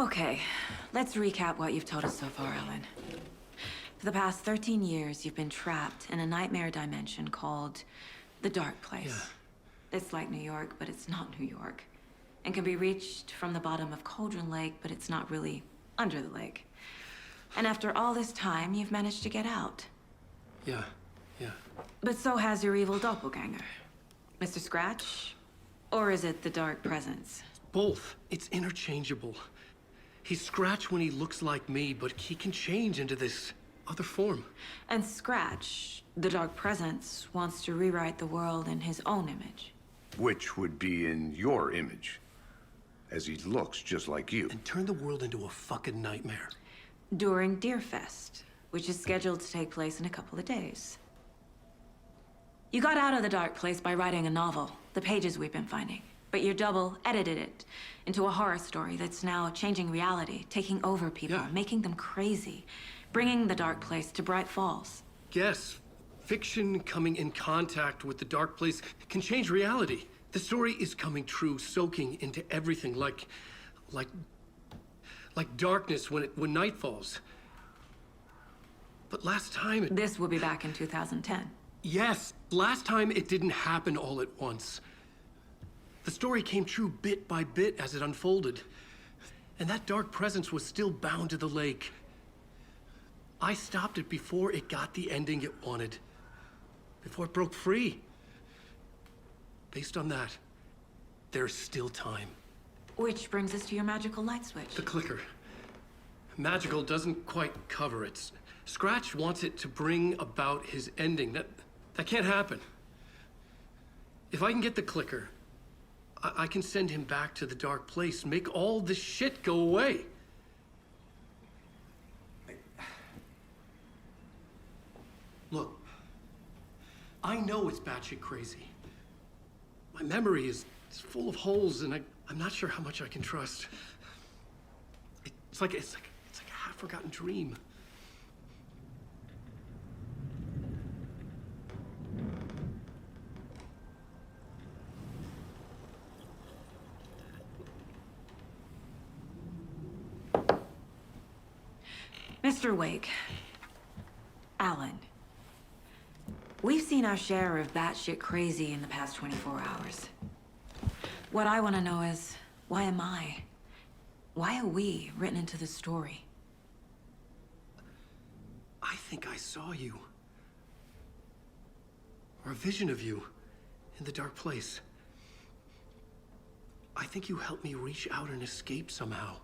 Okay, let's recap what you've told us so far, Ellen. For the past 13 years, you've been trapped in a nightmare dimension called the Dark Place. Yeah. It's like New York, but it's not New York. And can be reached from the bottom of Cauldron Lake, but it's not really under the lake. And after all this time, you've managed to get out. Yeah. But so has your evil doppelganger. Mr. Scratch? Or is it the Dark Presence? Both. It's interchangeable. He's Scratch when he looks like me, but he can change into this other form. And Scratch, the Dark Presence, wants to rewrite the world in his own image. Which would be in your image, as he looks just like you. And turn the world into a fucking nightmare. During Deerfest, which is scheduled to take place in a couple of days. You got out of the Dark Place by writing a novel, the pages we've been finding. But your double edited it into a horror story that's now changing reality, taking over people, Yeah. making them crazy, bringing the Dark Place to Bright Falls. Yes, fiction coming in contact with the Dark Place can change reality. The story is coming true, soaking into everything like darkness when night falls. But last time This will be back in 2010. Yes, last time it didn't happen all at once. The story came true bit by bit as it unfolded. And that dark presence was still bound to the lake. I stopped it before it got the ending it wanted. Before it broke free. Based on that, there's still time. Which brings us to your magical light switch. The clicker. Magical doesn't quite cover it. Scratch wants it to bring about his ending. That can't happen. If I can get the clicker, I can send him back to the Dark Place, make all this shit go away. Look, I know it's batshit crazy. My memory is full of holes, and I'm not sure how much I can trust. It's like a half-forgotten dream. Mr. Wake, Alan, we've seen our share of batshit crazy in the past 24 hours. What I want to know is, why am I? Why are we written into the story? I think I saw you. Or a vision of you in the Dark Place. I think you helped me reach out and escape somehow.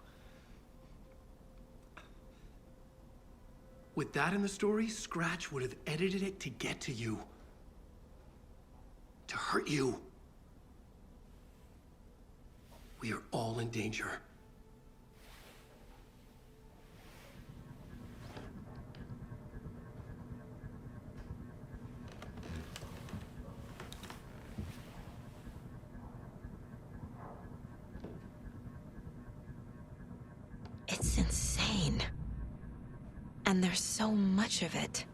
With that in the story, Scratch would have edited it to get to you. To hurt you. We are all in danger. It's insane. And there's so much of it.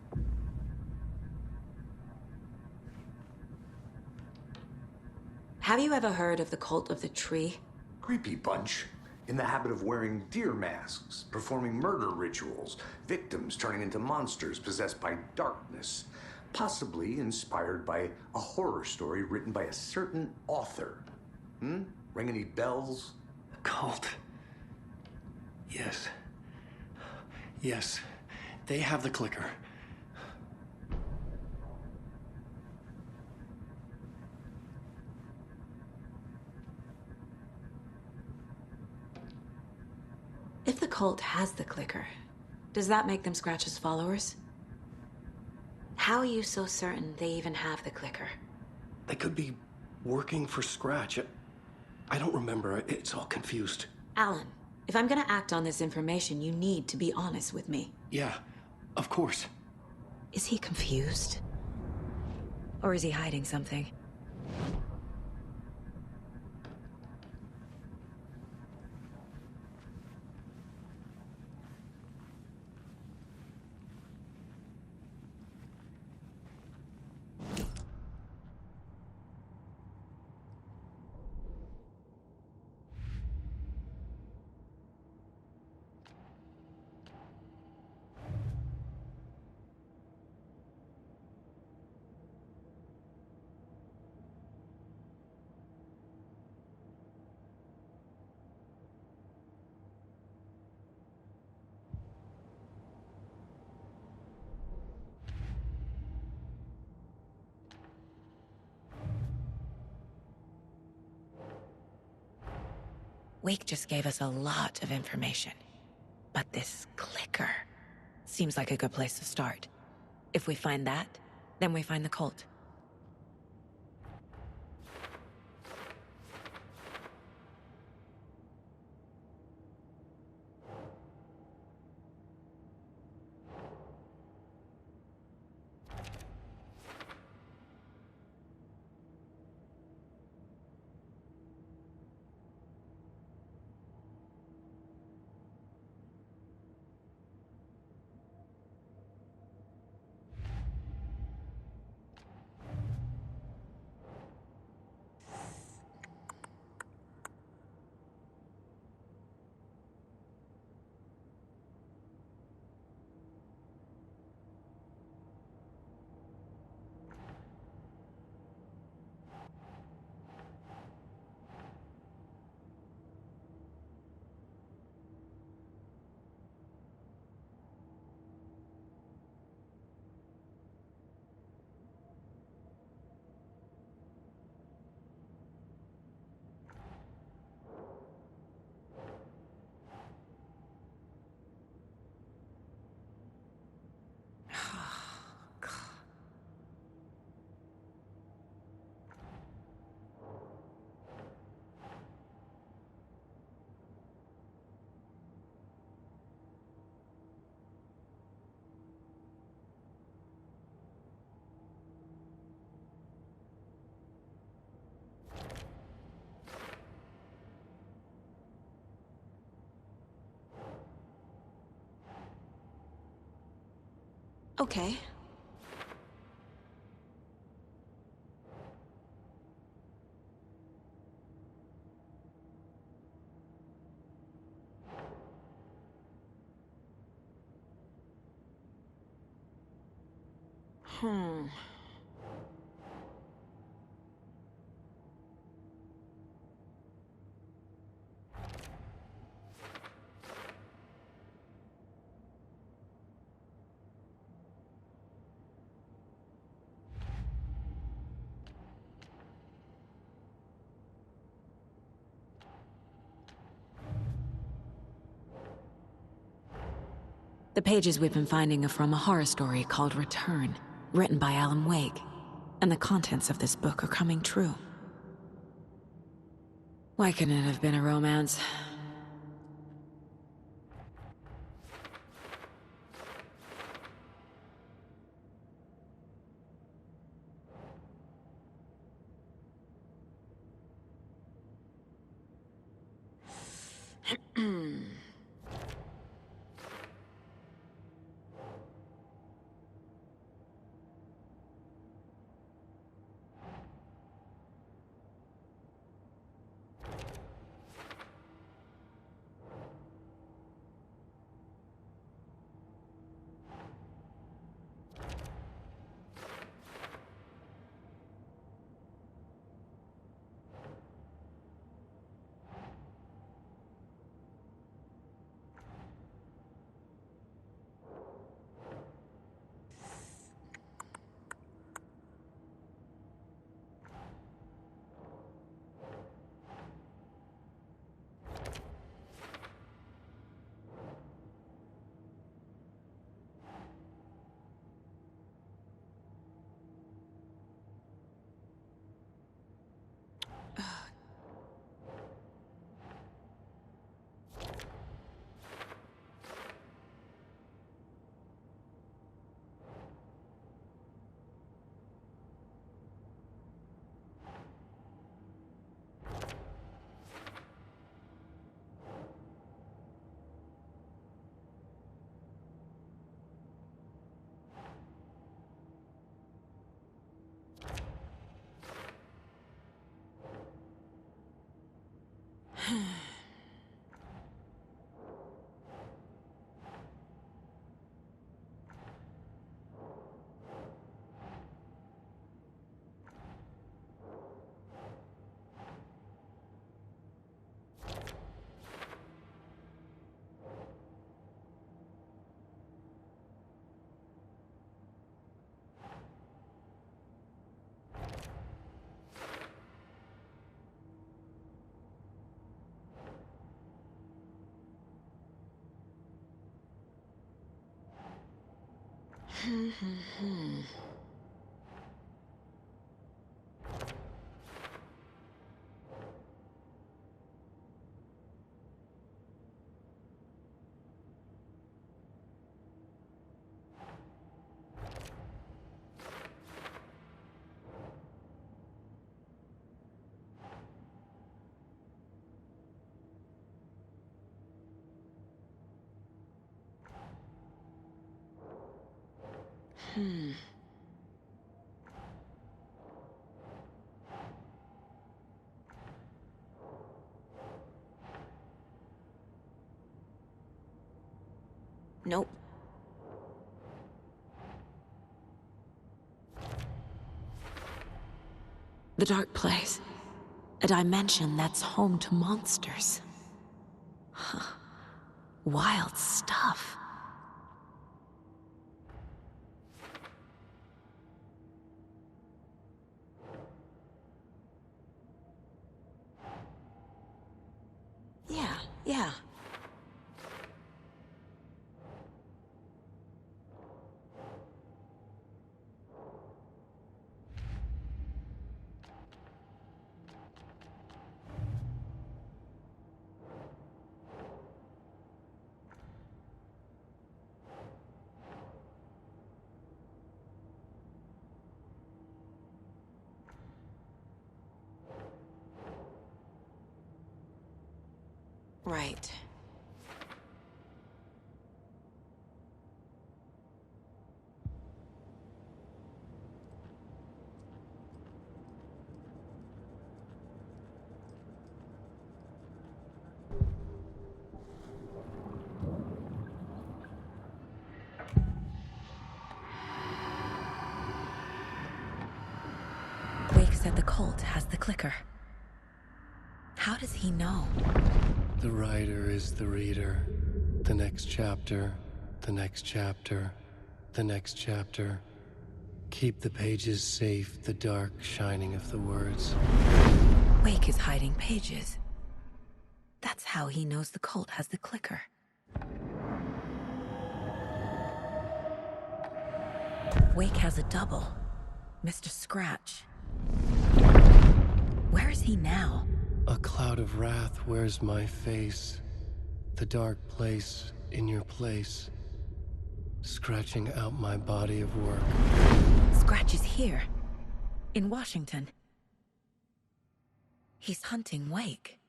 Have you ever heard of the Cult of the Tree? Creepy bunch. In the habit of wearing deer masks, performing murder rituals, victims turning into monsters possessed by darkness. Possibly inspired by a horror story written by a certain author. Ring any bells? Cult. Yes. Yes. They have the clicker. If the cult has the clicker, does that make them Scratch's followers? How are you so certain they even have the clicker? They could be working for Scratch. I don't remember. It's all confused. Alan, if I'm gonna act on this information, you need to be honest with me. Yeah, of course. Is he confused? Or is he hiding something? Wake just gave us a lot of information. But this clicker seems like a good place to start. If we find that, then we find the cult. Okay. Hmm. The pages we've been finding are from a horror story called Return, written by Alan Wake. And the contents of this book are coming true. Why couldn't it have been a romance? Nope. The dark place. A dimension that's home to monsters. Huh. Wild stuff. Yeah. Right. Wake said the cult has the clicker. How does he know? The writer is the reader. The next chapter, the next chapter, the next chapter. Keep the pages safe, the dark shining of the words. Wake is hiding pages. That's how he knows the cult has the clicker. Wake has a double. Mr. Scratch. Where is he now? A cloud of wrath wears my face. The dark place in your place. Scratching out my body of work. Scratch is here. In Washington. He's hunting Wake.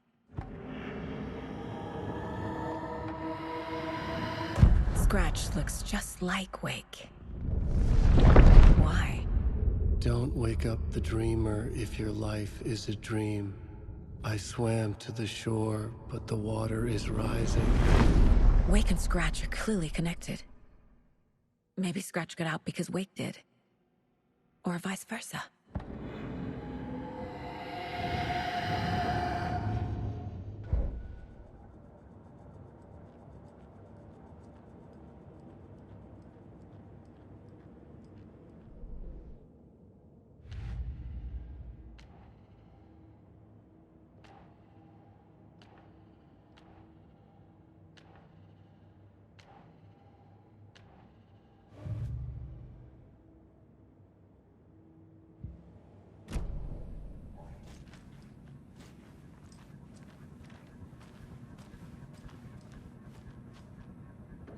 Scratch looks just like Wake. Why? Don't wake up the dreamer if your life is a dream. I swam to the shore, but the water is rising. Wake and Scratch are clearly connected. Maybe Scratch got out because Wake did. Or vice versa.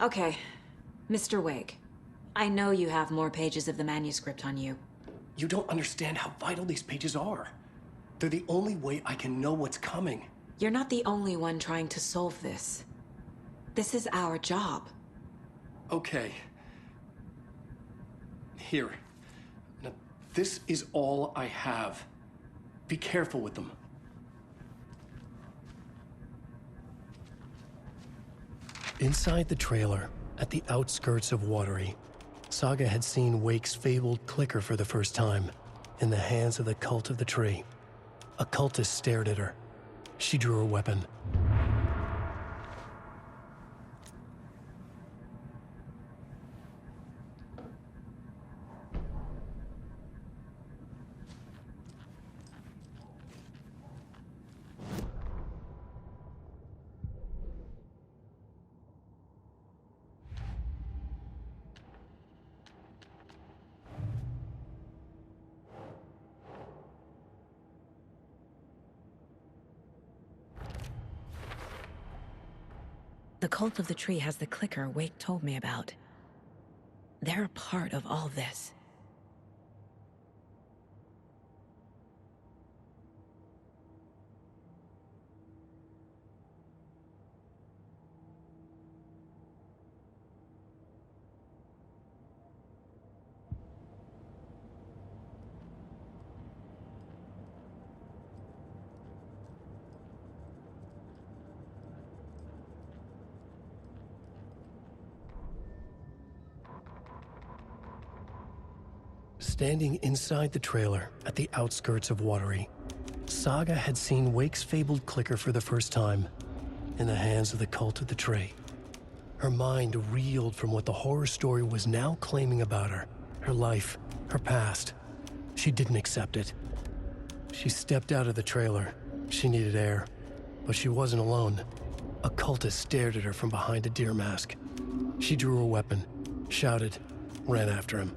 Okay, Mr. Wake. I know you have more pages of the manuscript on you. You don't understand how vital these pages are. They're the only way I can know what's coming. You're not the only one trying to solve this. This is our job. Okay. Here. Now, this is all I have. Be careful with them. Inside the trailer, at the outskirts of Watery, Saga had seen Wake's fabled clicker for the first time, in the hands of the Cult of the Tree. A cultist stared at her. She drew her weapon. The cult of the tree has the clicker Wake told me about. They're a part of all this. Standing inside the trailer at the outskirts of Watery, Saga had seen Wake's fabled clicker for the first time, in the hands of the cult of the tree. Her mind reeled from what the horror story was now claiming about her life, her past. She didn't accept it. She stepped out of the trailer. She needed air, but she wasn't alone. A cultist stared at her from behind a deer mask. She drew her weapon, shouted, ran after him.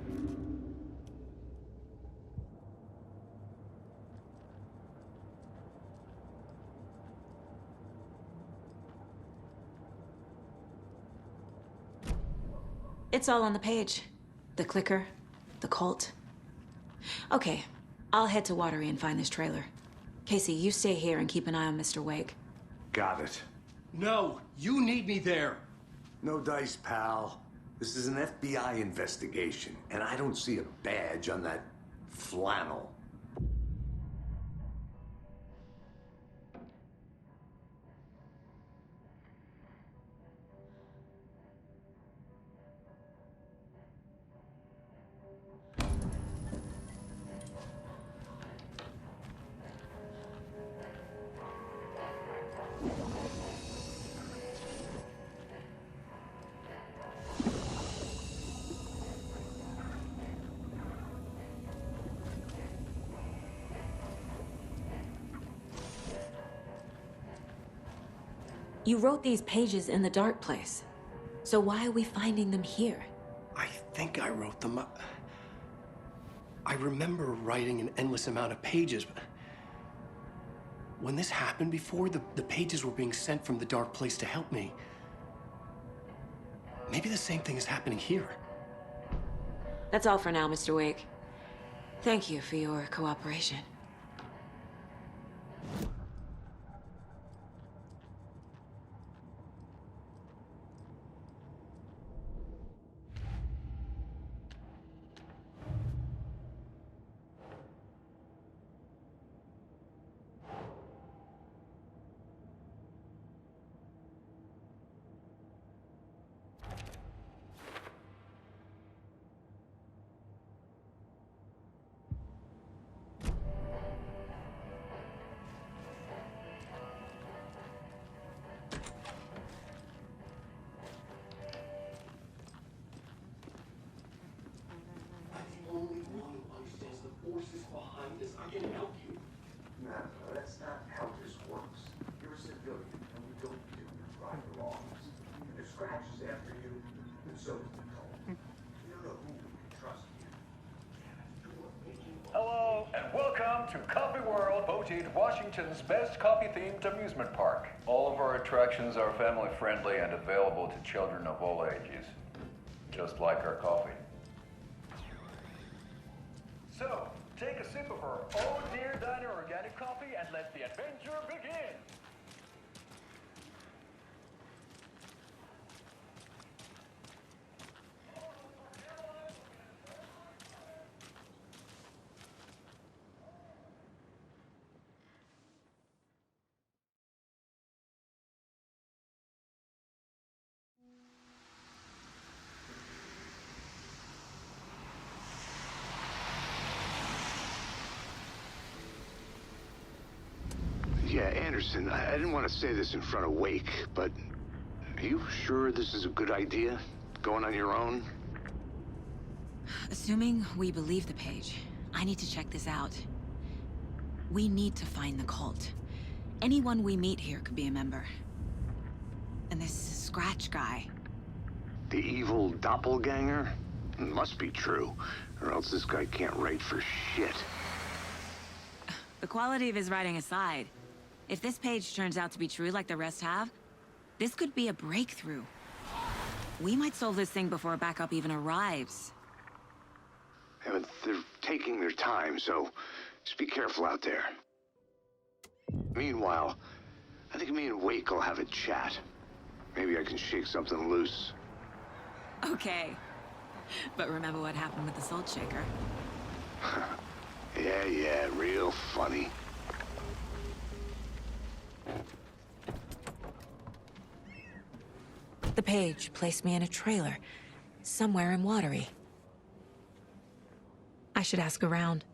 It's all on the page. The clicker, the cult. Okay, I'll head to Watery and find this trailer. Casey, you stay here and keep an eye on Mr. Wake. Got it. No, you need me there. No dice, pal. This is an FBI investigation, and I don't see a badge on that flannel. You wrote these pages in the dark place. So why are we finding them here? I think I wrote them up. I remember writing an endless amount of pages, but when this happened before, the pages were being sent from the dark place to help me. Maybe the same thing is happening here. That's all for now, Mr. Wake. Thank you for your cooperation. No, that's not how this works. You're a civilian, and we don't do right or wrongs. If Scratch is after you, then so is the cult. We don't know who we can trust here. Hello, and welcome to Coffee World, voted Washington's best coffee-themed amusement park. All of our attractions are family-friendly and available to children of all ages, just like our coffee. So, take a sip of our Oh Dear Diner organic coffee and let the adventure begin! Yeah, Anderson, I didn't want to say this in front of Wake, but are you sure this is a good idea? Going on your own? Assuming we believe the page, I need to check this out. We need to find the cult. Anyone we meet here could be a member. And this Scratch guy. The evil doppelganger? Must be true, or else this guy can't write for shit. The quality of his writing aside, if this page turns out to be true like the rest have, This could be a breakthrough. We might solve this thing before backup even arrives. Yeah, but they're taking their time, so just be careful out there. Meanwhile, I think me and Wake will have a chat. Maybe I can shake something loose. Okay. But remember what happened with the salt shaker? Yeah, real funny. The page placed me in a trailer, somewhere in Watery. I should ask around.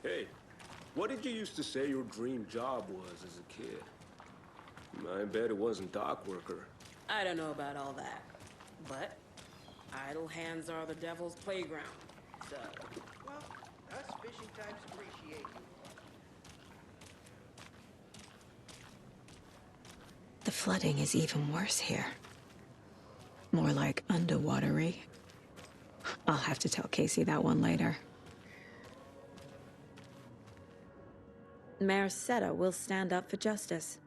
Hey, what did you used to say your dream job was as a kid? I bet it wasn't dock worker. I don't know about all that, but idle hands are the devil's playground, so... Well, us fishing types appreciate you. The flooding is even worse here. More like underwatery. I'll have to tell Casey that one later. Mayor Seta will stand up for justice.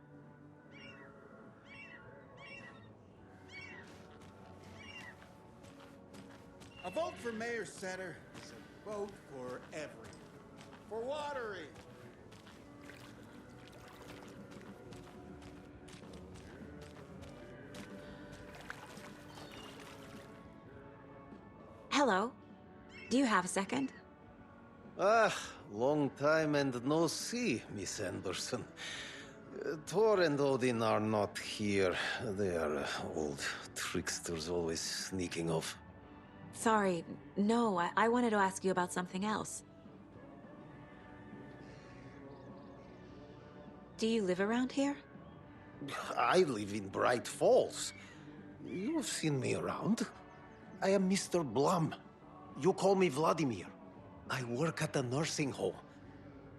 A vote for Mayor Setter is a vote for everyone. For Watery. Hello. Do you have a second? Ah, long time and no see, Miss Anderson. Thor and Odin are not here. They are old tricksters always sneaking off. Sorry. No, I wanted to ask you about something else. Do you live around here? I live in Bright Falls. You've seen me around. I am Mr. Blum. You call me Vladimir. I work at a nursing home.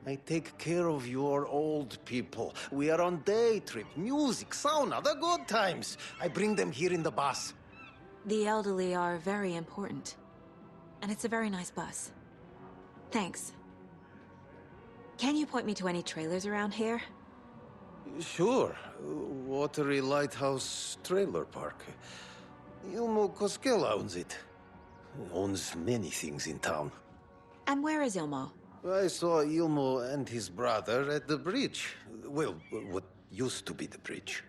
I take care of your old people. We are on day trip, music, sauna, the good times. I bring them here in the bus. The elderly are very important. And it's a very nice bus. Thanks. Can you point me to any trailers around here? Sure. Watery Lighthouse Trailer Park. Ilmo Koskela owns it. Owns many things in town. And where is Ilmo? I saw Ilmo and his brother at the bridge. Well, what used to be the bridge.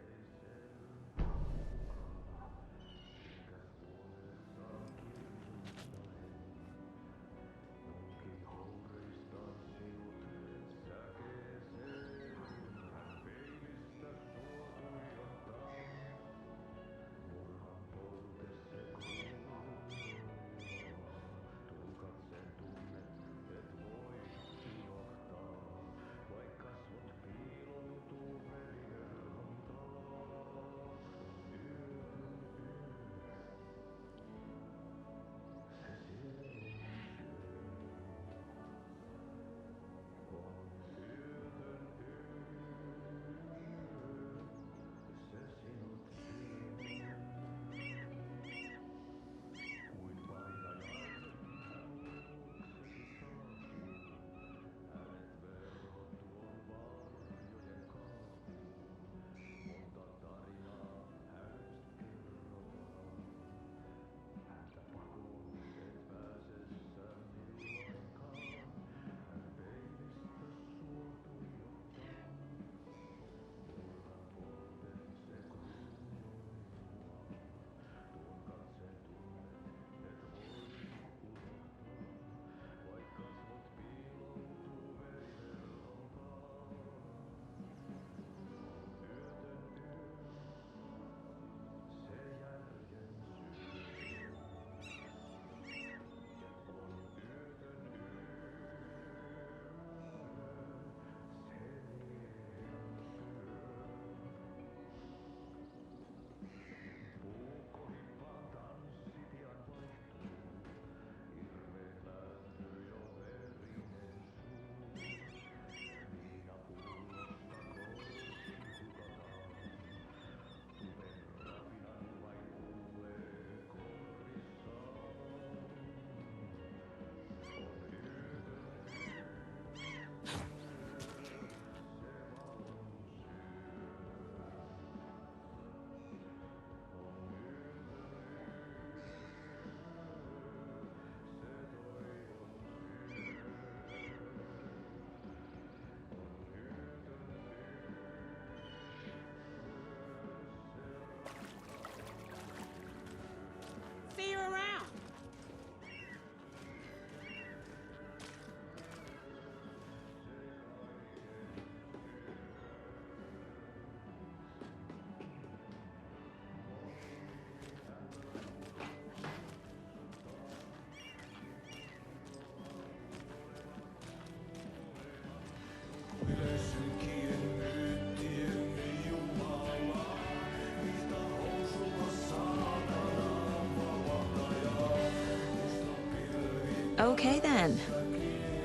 Okay then.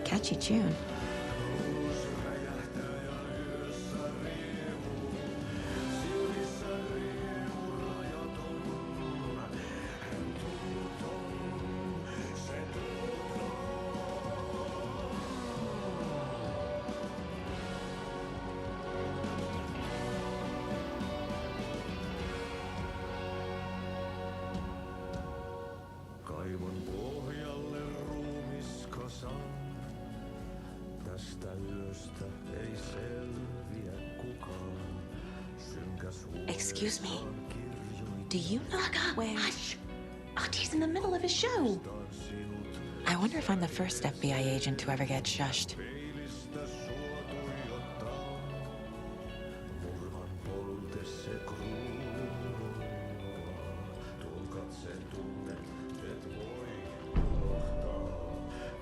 Catchy tune. Kaivon pohjalle ruumiskasan. Tästä yöstä ei selviä kukaan. Synkäs Excuse me. Do you know where... Hush! Artie's in the middle of his show. I wonder if I'm the first FBI agent to ever get shushed. peilistä sua tuijottaa. Murhan poltesse kruunua. Tuon katseen tunnet, et voi unohtaa.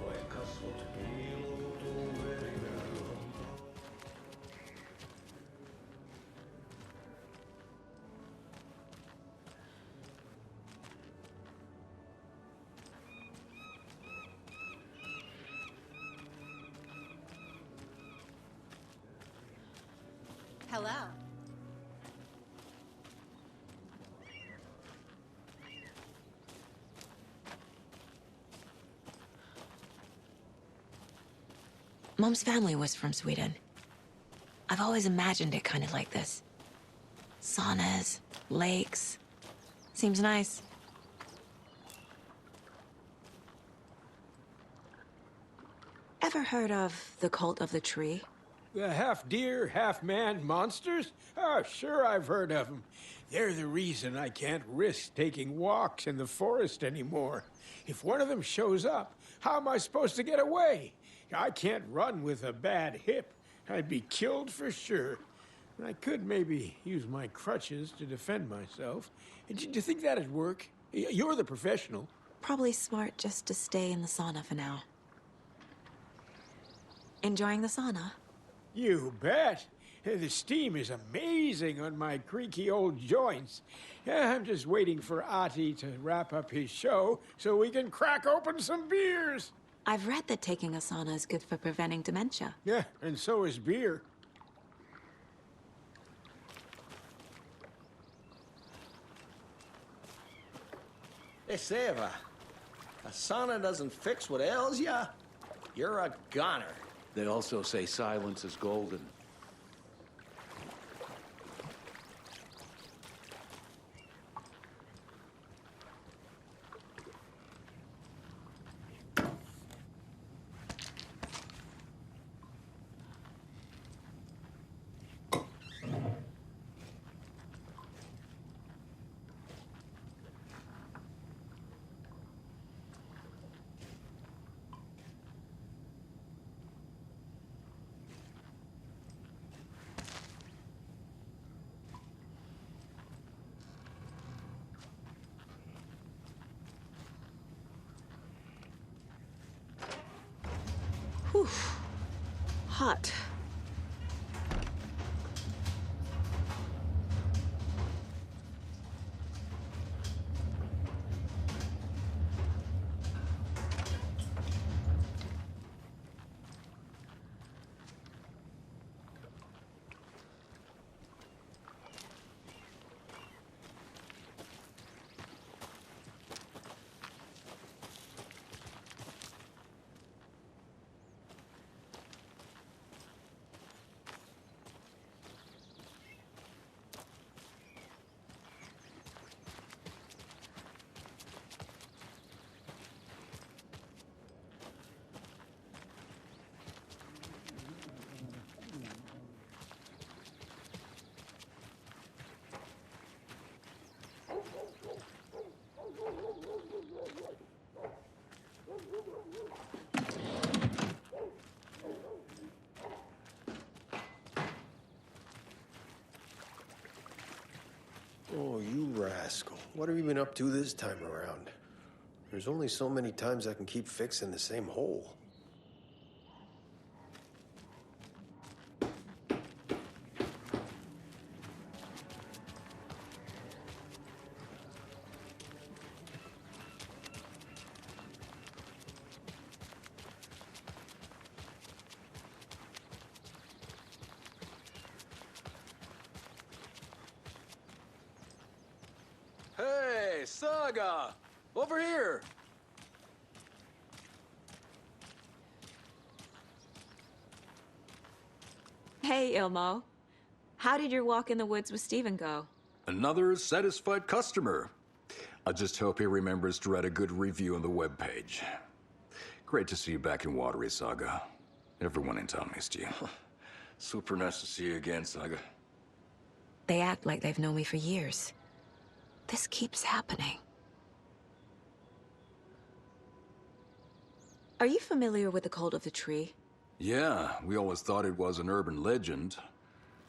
Vain kasvot piiloutuu veriverhon. Hello. Mom's family was from Sweden. I've always imagined it kind of like this. Saunas, lakes. Seems nice. Ever heard of the cult of the tree? The half-deer, half-man monsters? Oh, sure I've heard of them. They're the reason I can't risk taking walks in the forest anymore. If one of them shows up, how am I supposed to get away? I can't run with a bad hip. I'd be killed for sure. I could maybe use my crutches to defend myself. Do you think that'd work? You're the professional. Probably smart just to stay in the sauna for now. Enjoying the sauna? You bet. The steam is amazing on my creaky old joints. I'm just waiting for Ati to wrap up his show so we can crack open some beers. I've read that taking a sauna is good for preventing dementia. Yeah, and so is beer. Hey, Seva, a sauna doesn't fix what ails ya? You're a goner. They also say silence is golden. Whew. Hot. Oh, you rascal. What have you been up to this time around? There's only so many times I can keep fixing the same hole. Saga! Over here! Hey, Ilmo. How did your walk in the woods with Steven go? Another satisfied customer. I just hope he remembers to write a good review on the webpage. Great to see you back in Watery, Saga. Everyone in town missed you. Super nice to see you again, Saga. They act like they've known me for years. This keeps happening. Are you familiar with the cult of the tree? Yeah, we always thought it was an urban legend.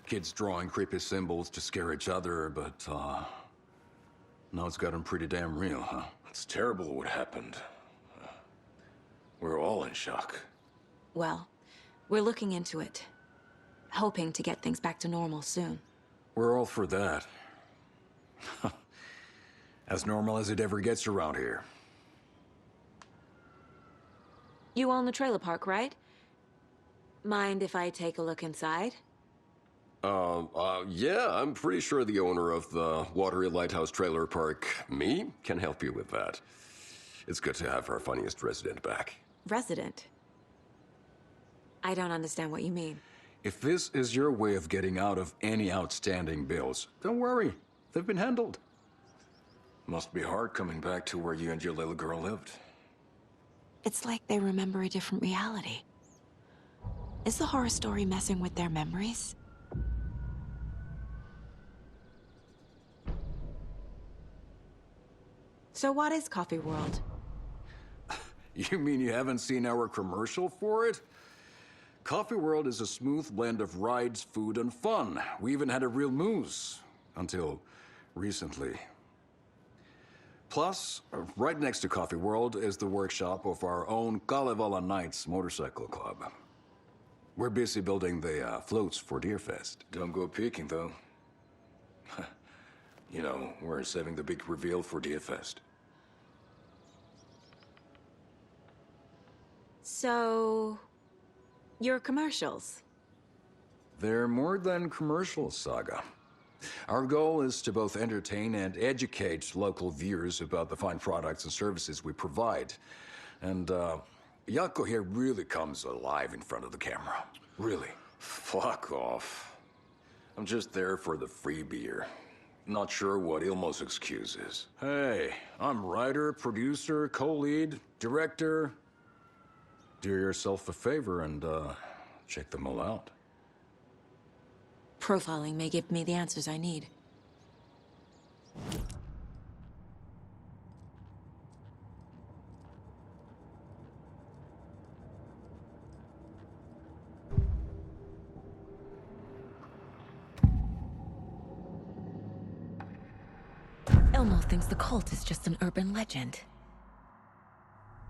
Kids drawing creepy symbols to scare each other, but, now it's gotten pretty damn real, huh? It's terrible what happened. We're all in shock. Well, we're looking into it. Hoping to get things back to normal soon. We're all for that. As normal as it ever gets around here. You own the trailer park, right? Mind if I take a look inside? Yeah, I'm pretty sure the owner of the Watery Lighthouse Trailer Park, me, can help you with that. It's good to have our funniest resident back. Resident? I don't understand what you mean. If this is your way of getting out of any outstanding bills, don't worry. They've been handled. Must be hard coming back to where you and your little girl lived. It's like they remember a different reality. Is the horror story messing with their memories? So what is Coffee World? You mean you haven't seen our commercial for it? Coffee World is a smooth blend of rides, food, and fun. We even had a real moose. Until recently. Plus, right next to Coffee World is the workshop of our own Kalevala Knights Motorcycle Club. We're busy building the floats for Deerfest. Don't go peeking, though. You know, we're saving the big reveal for Deerfest. So... your commercials? They're more than commercials, Saga. Our goal is to both entertain and educate local viewers about the fine products and services we provide. And, Yako here really comes alive in front of the camera. Really. Fuck off. I'm just there for the free beer. Not sure what Ilmo's excuse is. Hey, I'm writer, producer, co-lead, director. Do yourself a favor and, check them all out. Profiling may give me the answers I need. Elmo thinks the cult is just an urban legend.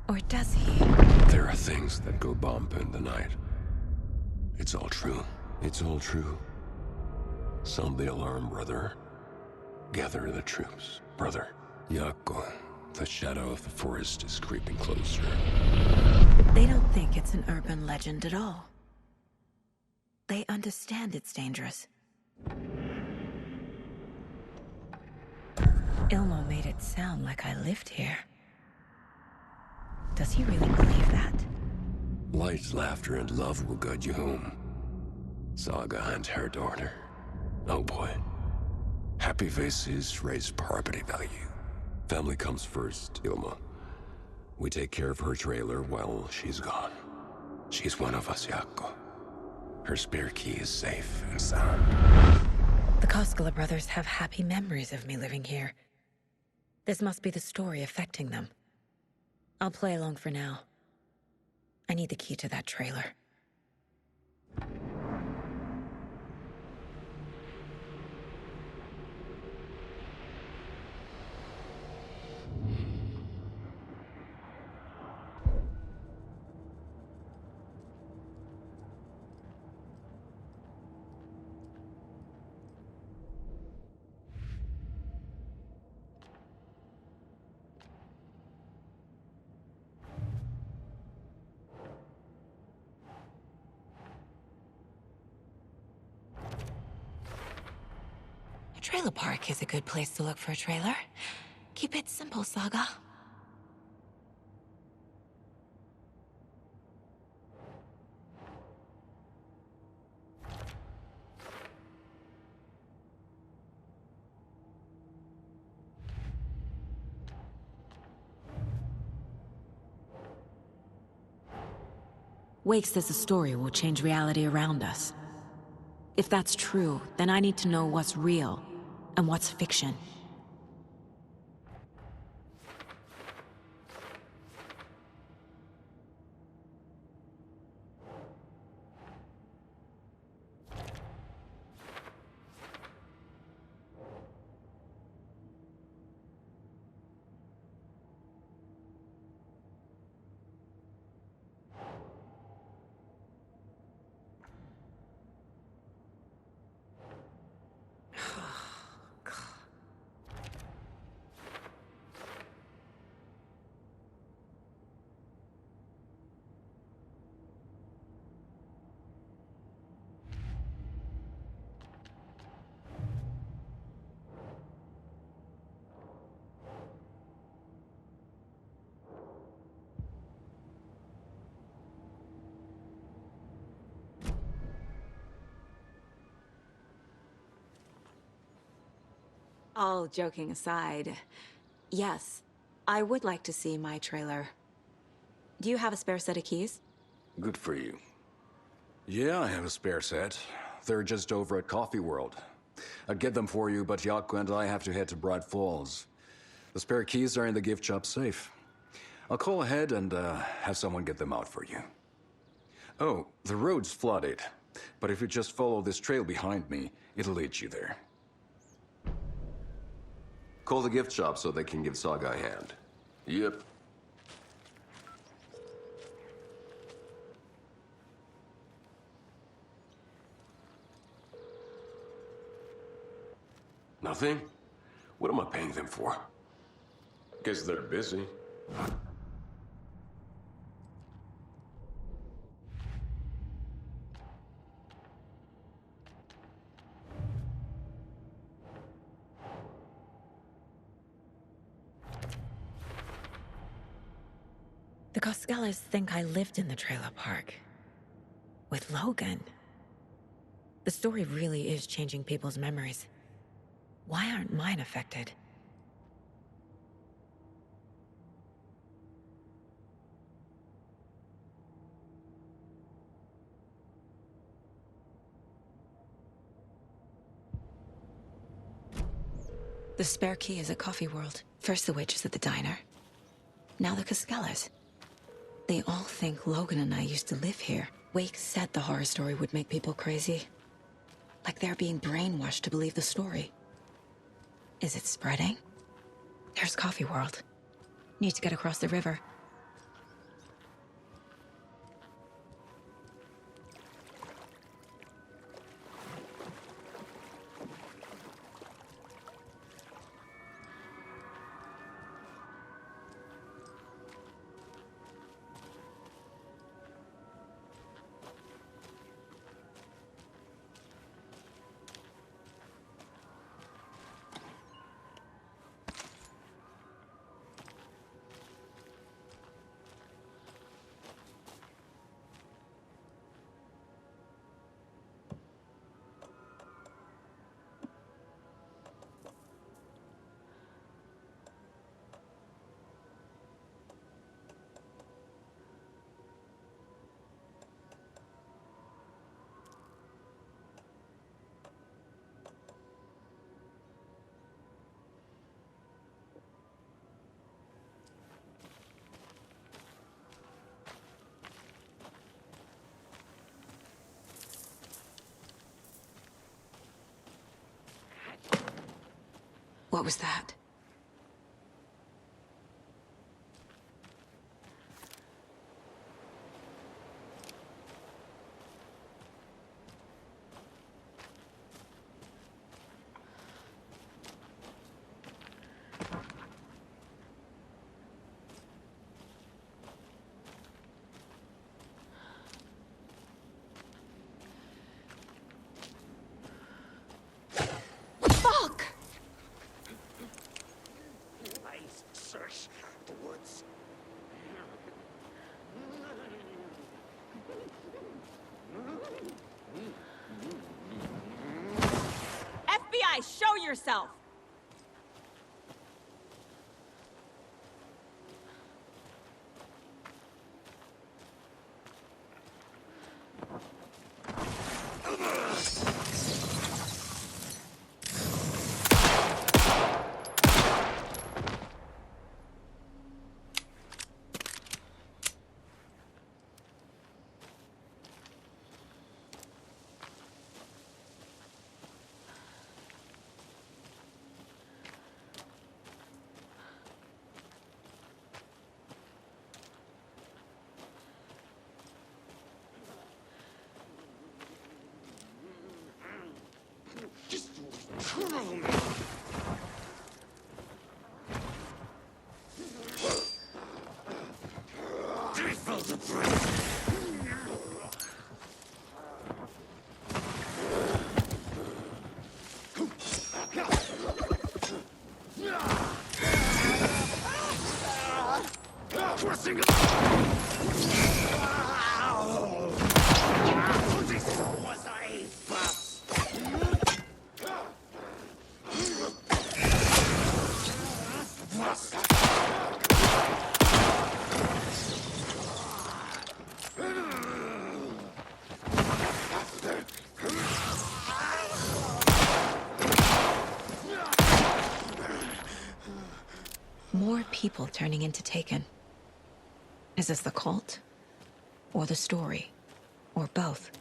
Or does he? There are things that go bump in the night. It's all true. It's all true. Sound the alarm, brother. Gather the troops, brother. Yako, the shadow of the forest is creeping closer. They don't think it's an urban legend at all. They understand it's dangerous. Ilmo made it sound like I lived here. Does he really believe that? Light, laughter, and love will guide you home. Saga and her daughter. Oh boy. Happy faces raise property value. Family comes first, Ilma. We take care of her trailer while she's gone. She's one of us, Yako. Her spare key is safe and sound. The Koskela brothers have happy memories of me living here. This must be the story affecting them. I'll play along for now. I need the key to that trailer. A trailer park is a good place to look for a trailer. Keep it simple, Saga. Wake says the story will change reality around us. If that's true, then I need to know what's real and what's fiction. All joking aside, yes, I would like to see my trailer. Do you have a spare set of keys? Good for you. Yeah, I have a spare set. They're just over at Coffee World. I'd get them for you, but Yaku and I have to head to Bright Falls. The spare keys are in the gift shop safe. I'll call ahead and have someone get them out for you. Oh, the road's flooded, but if you just follow this trail behind me, it'll lead you there. Call the gift shop so they can give Saga a hand. Yep. Nothing? What am I paying them for? Guess they're busy. The Coskellas think I lived in the trailer park. With Logan. The story really is changing people's memories. Why aren't mine affected? The spare key is at Coffee World. First the witches at the diner. Now the Coskellas. They all think Logan and I used to live here. Wake said the horror story would make people crazy. Like they're being brainwashed to believe the story. Is it spreading? There's Coffee World. Need to get across the river. What was that? yourself! More people turning into Taken. Is this the cult? Or the story? Or both?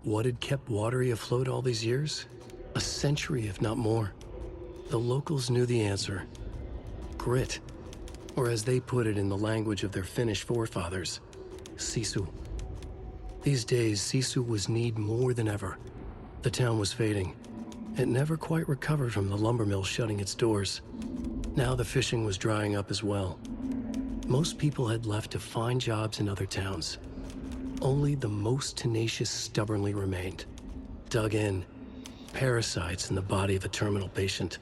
What had kept Watery afloat all these years? A century, if not more. The locals knew the answer. Grit. Or as they put it in the language of their Finnish forefathers, sisu. These days, sisu was needed more than ever. The town was fading. It never quite recovered from the lumber mill shutting its doors. Now the fishing was drying up as well. Most people had left to find jobs in other towns. Only the most tenacious stubbornly remained. Dug in. Parasites in the body of a terminal patient.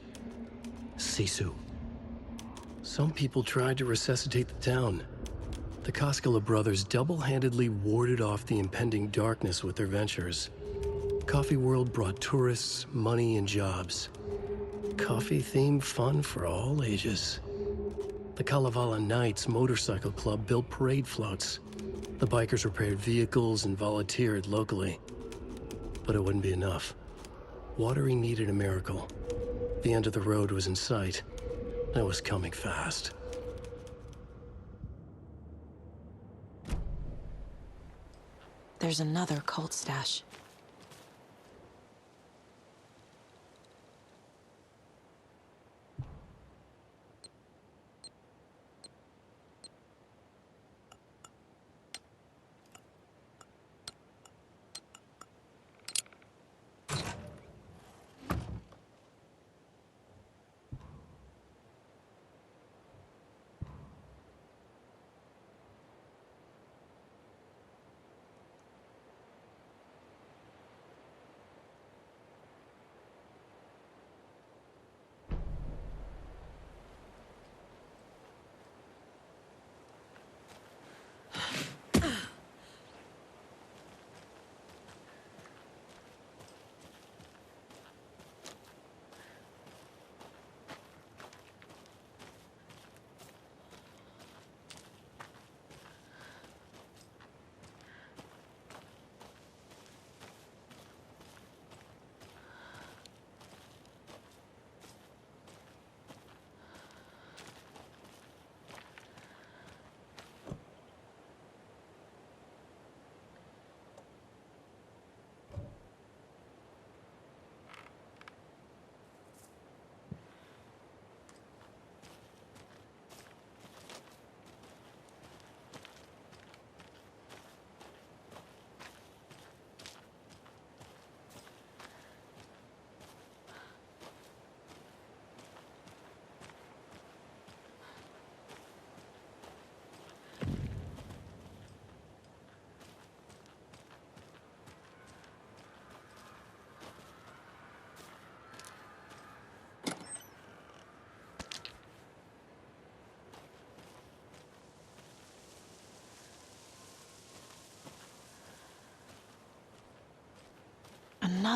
Sisu. Some people tried to resuscitate the town. The Koskela brothers double-handedly warded off the impending darkness with their ventures. Coffee World brought tourists, money, and jobs. Coffee-themed fun for all ages. The Kalevala Knights Motorcycle Club built parade floats. The bikers repaired vehicles and volunteered locally. But it wouldn't be enough. Watery needed a miracle. The end of the road was in sight, and it was coming fast. There's another cult stash.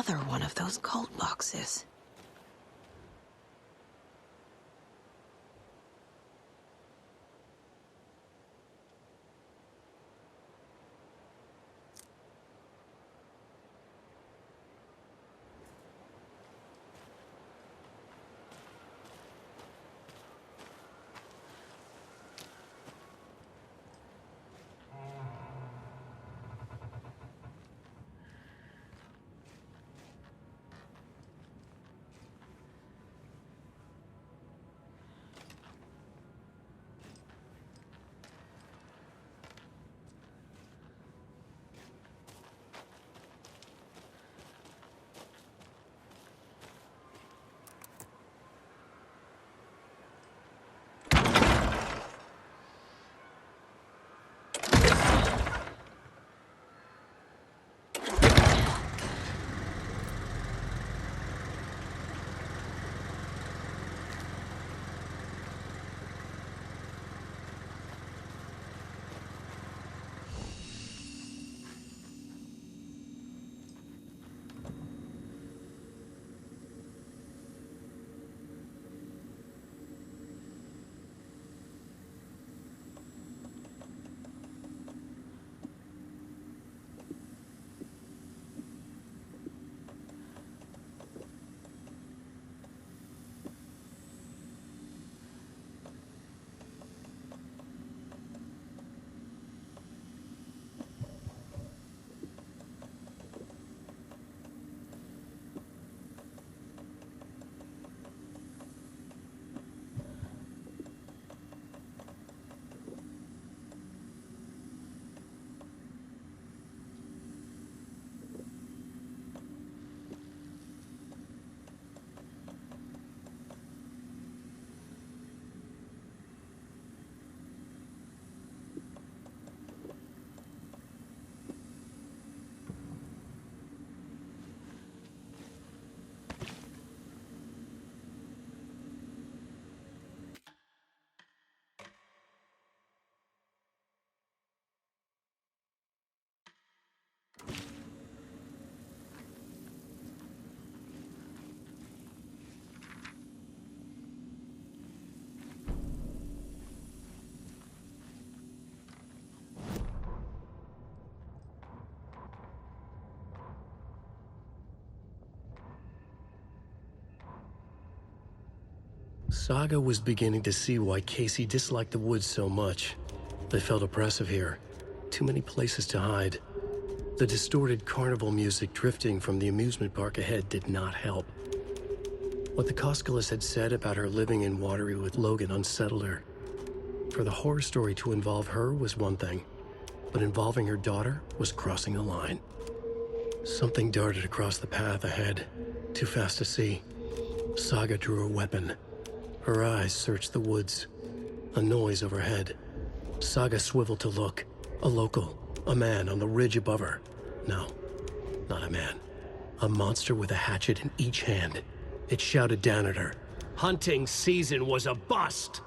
another one of those cult boxes. Saga was beginning to see why Casey disliked the woods so much. They felt oppressive here. Too many places to hide. The distorted carnival music drifting from the amusement park ahead did not help. What the Koskalis had said about her living in Watery with Logan unsettled her. For the horror story to involve her was one thing, but involving her daughter was crossing the line. Something darted across the path ahead, too fast to see. Saga drew her weapon. Her eyes searched the woods. A noise overhead. Saga swiveled to look. A local. A man on the ridge above her. No, not a man. A monster with a hatchet in each hand. It shouted down at her. Hunting season was a bust!